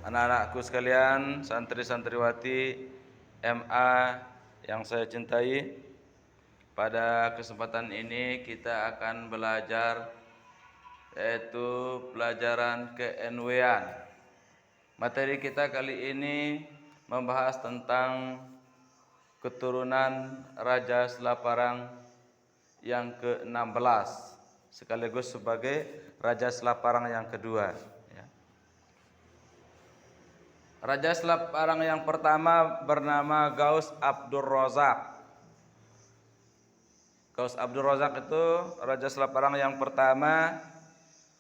anak-anakku sekalian, santri-santriwati MA yang saya cintai. Pada kesempatan ini kita akan belajar yaitu pelajaran ke-NW-an. Materi kita kali ini membahas tentang keturunan Raja Selaparang yang ke-16 sekaligus sebagai Raja Selaparang yang kedua. Raja Selaparang yang pertama bernama Ghaus Abdur Razak. Ghaus Abdur Razak itu Raja Selaparang yang pertama.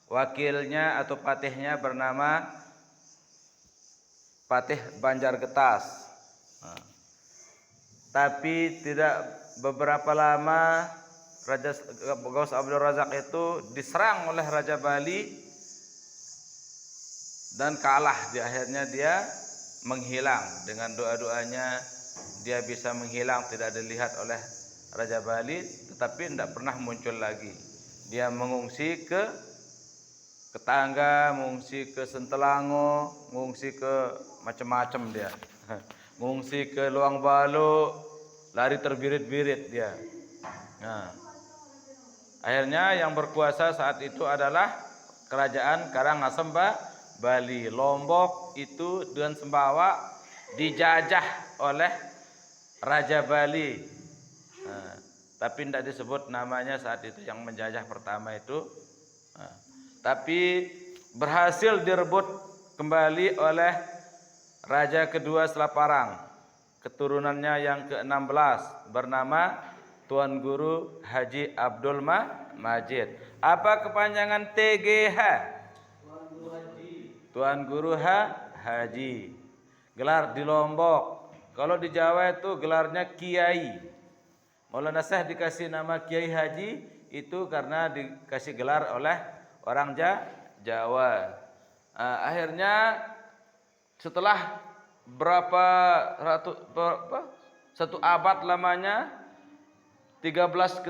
Wakilnya atau patihnya bernama Patih Banjargetas. Tapi tidak beberapa lama Raja Ghaus Abdur Razak itu diserang oleh Raja Bali dan kalah. Di akhirnya dia menghilang. Dengan doa-doanya dia bisa menghilang, tidak dilihat oleh Raja Bali, tetapi tidak pernah muncul lagi. Dia mengungsi ke tetangga, mengungsi ke Sentelango, mengungsi ke macam-macam dia. Mengungsi ke Luang Balu, lari terbirit-birit dia. Nah, akhirnya yang berkuasa saat itu adalah kerajaan Karangasem Bali. Lombok itu dengan Sumbawa dijajah oleh Raja Bali. Nah, tapi tidak disebut namanya saat itu yang menjajah pertama itu. Nah, tapi berhasil direbut kembali oleh Raja kedua Selaparang, keturunannya yang ke-16 bernama Tuan Guru Haji Abdul Majid. Apa kepanjangan TGH? Tuan Guru Haji. Gelar di Lombok. Kalau di Jawa itu gelarnya Kiai. Maulana Syekh dikasih nama Kiai Haji itu karena dikasih gelar oleh orang Jawa. Akhirnya setelah satu abad lamanya 15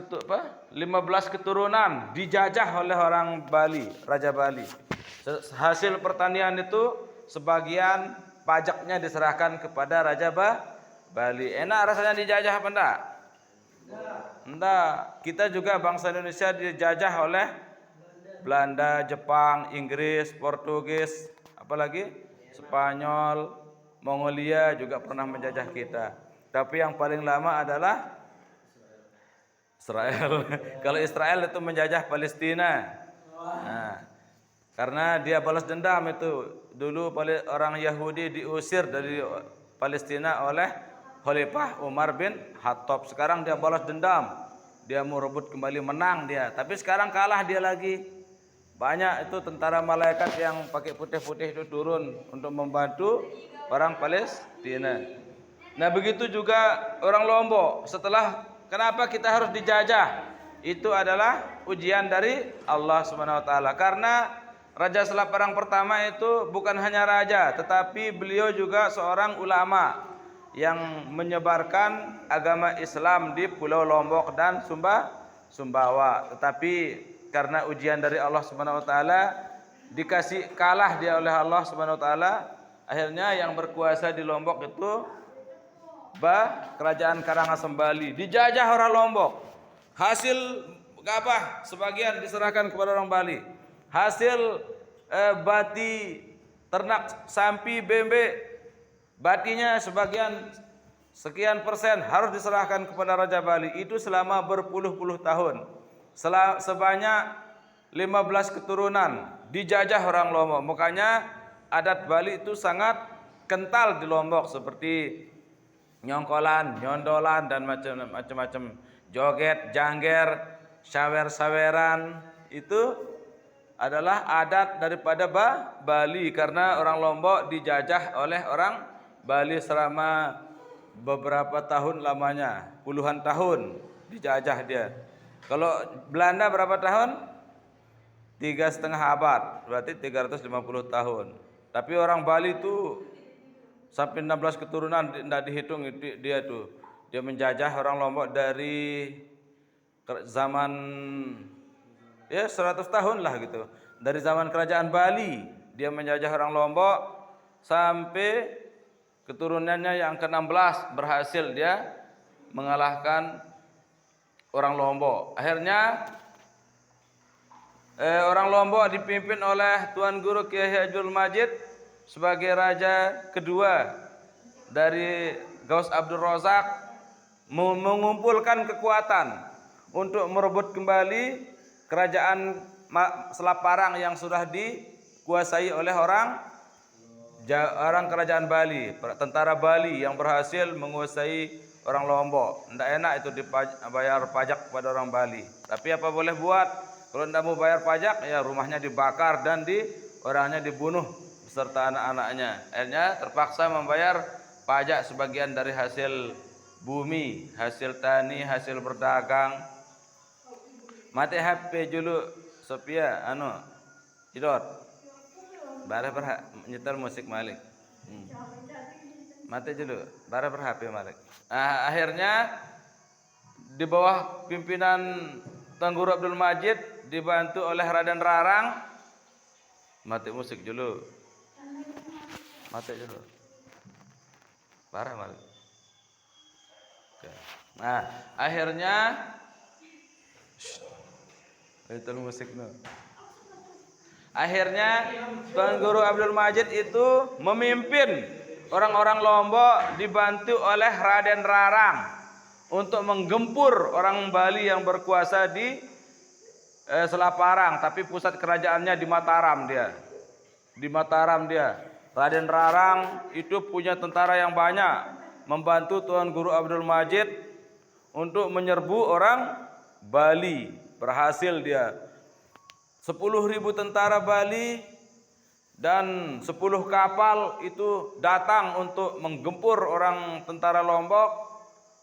keturunan dijajah oleh orang Bali, Raja Bali. Hasil pertanian itu sebagian pajaknya diserahkan kepada Raja Bali. Enak rasanya dijajah apa enggak? Enggak. Kita juga bangsa Indonesia dijajah oleh Belanda, Jepang, Inggris, Portugis, apalagi Spanyol, Mongolia juga pernah menjajah kita. Tapi yang paling lama adalah Israel. Kalau Israel itu menjajah Palestina. Nah, karena dia balas dendam itu. Dulu orang Yahudi diusir dari Palestina oleh Khalifah Umar bin Khattab. Sekarang dia balas dendam. Dia mau rebut kembali, menang dia. Tapi sekarang kalah dia lagi. Banyak itu tentara malaikat yang pakai putih-putih itu turun untuk membantu orang Palestina. Nah, begitu juga orang Lombok. Kenapa kita harus dijajah? Itu adalah ujian dari Allah Subhanahu wa taala. Karena Raja Selaparang pertama itu bukan hanya raja, tetapi beliau juga seorang ulama yang menyebarkan agama Islam di Pulau Lombok dan Sumbawa. Tetapi karena ujian dari Allah Subhanahu wa taala, dikasih kalah dia oleh Allah Subhanahu wa taala, akhirnya yang berkuasa di Lombok itu kerajaan Karangasem Bali. Dijajah orang Lombok. Hasil gabah sebagian diserahkan kepada orang Bali. Hasil bati ternak sapi, bembe, batinya sekian persen harus diserahkan kepada Raja Bali. Itu selama berpuluh-puluh tahun. Sebanyak 15 keturunan dijajah orang Lombok. Makanya adat Bali itu sangat kental di Lombok, seperti nyongkolan, nyondolan dan macam-macam, joget, jangger, sawer-saweran. Itu adalah adat daripada Bali, karena orang Lombok dijajah oleh orang Bali selama beberapa tahun lamanya, puluhan tahun dijajah dia. Kalau Belanda berapa tahun? 3,5 abad, berarti 350 tahun. Tapi orang Bali itu sampai 16 keturunan tidak dihitung dia tuh. Dia menjajah orang Lombok dari zaman 100 tahun lah gitu. Dari zaman kerajaan Bali dia menjajah orang Lombok sampai keturunannya yang ke-16 berhasil dia mengalahkan orang Lombok. Akhirnya orang Lombok dipimpin oleh Tuan Guru Kiai Abdul Majid sebagai raja kedua dari Gaus Abdul Razak, mengumpulkan kekuatan untuk merebut kembali kerajaan Selat Parang yang sudah dikuasai oleh orang kerajaan Bali, tentara Bali yang berhasil menguasai orang Lombok. Tidak enak itu dibayar pajak kepada orang Bali. Tapi apa boleh buat? Kalau tidak mau bayar pajak, ya rumahnya dibakar dan orangnya dibunuh beserta anak-anaknya. Akhirnya terpaksa membayar pajak sebagian dari hasil bumi, hasil tani, hasil berdagang. Mati HP dulu Sophia, Idot. Bara nyetel musik Malik. Mati dulu, bara HP Malik. Akhirnya di bawah pimpinan Tuan Guru Abdul Majid dibantu oleh Raden Rarang. Mati musik dulu. Mati dulu. Bara Malik. Nah, akhirnya itu musik no. Akhirnya Tuan Guru Abdul Majid itu memimpin orang-orang Lombok dibantu oleh Raden Rarang untuk menggempur orang Bali yang berkuasa di Selat Parang, tapi pusat kerajaannya di Mataram dia. Di Mataram dia. Raden Rarang itu punya tentara yang banyak, membantu Tuan Guru Abdul Majid untuk menyerbu orang Bali. Berhasil dia. 10.000 tentara Bali dan 10 kapal itu datang untuk menggempur orang tentara Lombok.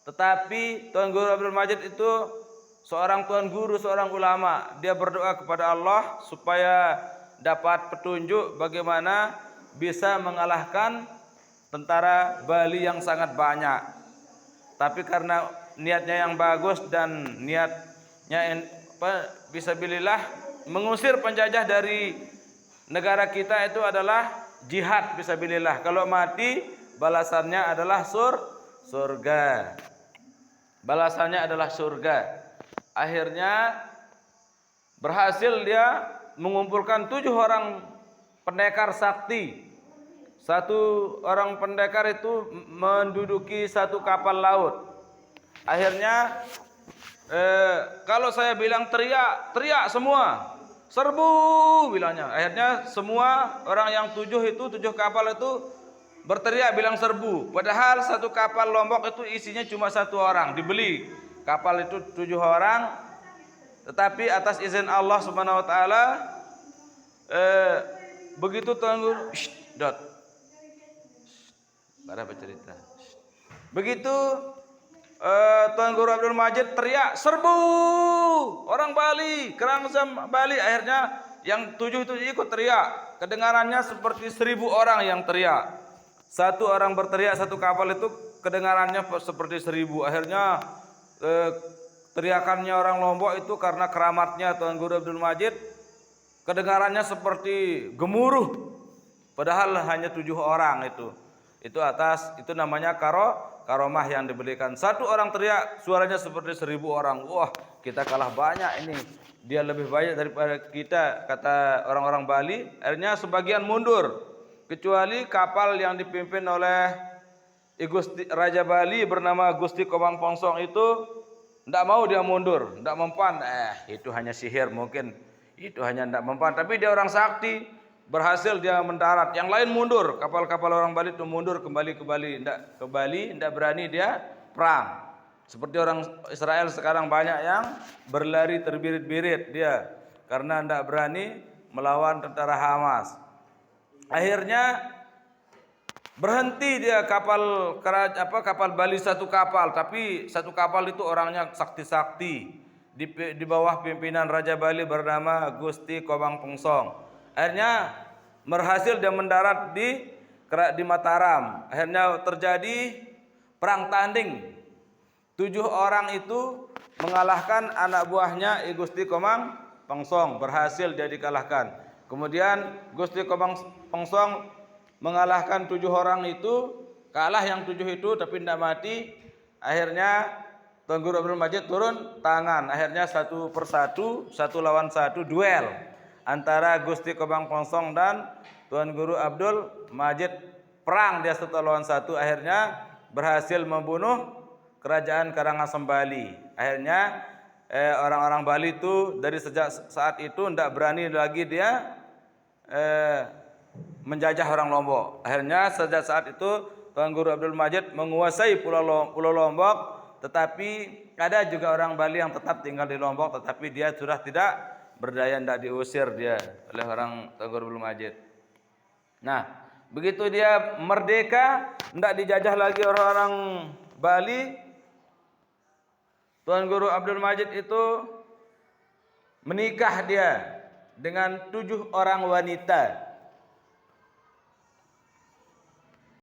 Tetapi Tuan Guru Abdul Majid itu seorang tuan guru, seorang ulama. Dia berdoa kepada Allah supaya dapat petunjuk bagaimana bisa mengalahkan tentara Bali yang sangat banyak. Tapi karena niatnya yang bagus dan niatnya fisabilillah mengusir penjajah dari negara kita itu adalah jihad fisabilillah. Kalau mati balasannya adalah surga. Balasannya adalah surga. Akhirnya berhasil dia mengumpulkan 7 orang pendekar sakti. Satu orang pendekar itu menduduki satu kapal laut. Akhirnya kalau saya bilang teriak semua, serbu bilangnya. Akhirnya semua orang yang 7 kapal itu berteriak bilang serbu. Padahal satu kapal Lombok itu isinya cuma 1 orang. Dibeli kapal itu 7 orang, tetapi atas izin Allah Subhanahu Wa Taala, begitu Tuan Guru, pada bercerita. Begitu Tuan Guru Abdul Majid teriak serbu orang Bali, Kerangsam Bali. Akhirnya yang 7 itu ikut teriak. Kedengarannya seperti 1000 orang yang teriak. Satu orang berteriak, satu kapal itu kedengarannya seperti 1000. Akhirnya teriakannya orang Lombok itu karena keramatnya Tuan Guru Abdul Majid, kedengarannya seperti gemuruh. Padahal hanya 7 orang itu. Itu namanya karomah yang diberikan. Satu orang teriak, suaranya seperti 1000 orang. Wah, kita kalah banyak ini. Dia lebih banyak daripada kita, kata orang-orang Bali. Akhirnya sebagian mundur, kecuali kapal yang dipimpin oleh Raja Bali bernama Gusti Komang Pongsong itu tidak mau dia mundur, tidak mempan. Itu hanya sihir mungkin. Itu hanya tidak mempan. Tapi dia orang sakti. Berhasil dia mendarat, yang lain mundur, kapal-kapal orang Bali itu mundur kembali ke Bali, tidak berani dia perang. Seperti orang Israel sekarang banyak yang berlari terbirit-birit dia karena tidak berani melawan tentara Hamas. Akhirnya berhenti dia kapal Bali satu kapal, tapi satu kapal itu orangnya sakti-sakti di bawah pimpinan Raja Bali bernama Gusti Komang Pongsong. Akhirnya berhasil dia mendarat di Mataram. Akhirnya terjadi perang tanding. 7 orang itu mengalahkan anak buahnya Gusti Komang Pongsong. Berhasil dia dikalahkan. Kemudian Gusti Komang Pongsong mengalahkan 7 orang itu, kalah yang 7 itu tapi tidak mati. Akhirnya Tuan Guru Abdul Majid turun tangan. Akhirnya satu persatu, satu lawan satu duel antara Gusti Kobang Pongsong dan Tuan Guru Abdul Majid. Perang dia satu lawan satu. Akhirnya berhasil membunuh kerajaan Karangasem Bali. Akhirnya orang-orang Bali itu dari sejak saat itu tidak berani lagi dia menjajah orang Lombok. Akhirnya sejak saat itu Tuan Guru Abdul Majid menguasai Pulau Lombok. Tetapi ada juga orang Bali yang tetap tinggal di Lombok, tetapi dia sudah tidak berdaya, tidak diusir dia oleh orang Tuan Guru Abdul Majid. Nah, begitu dia merdeka, tidak dijajah lagi orang-orang Bali, Tuan Guru Abdul Majid itu menikah dia dengan 7 orang wanita.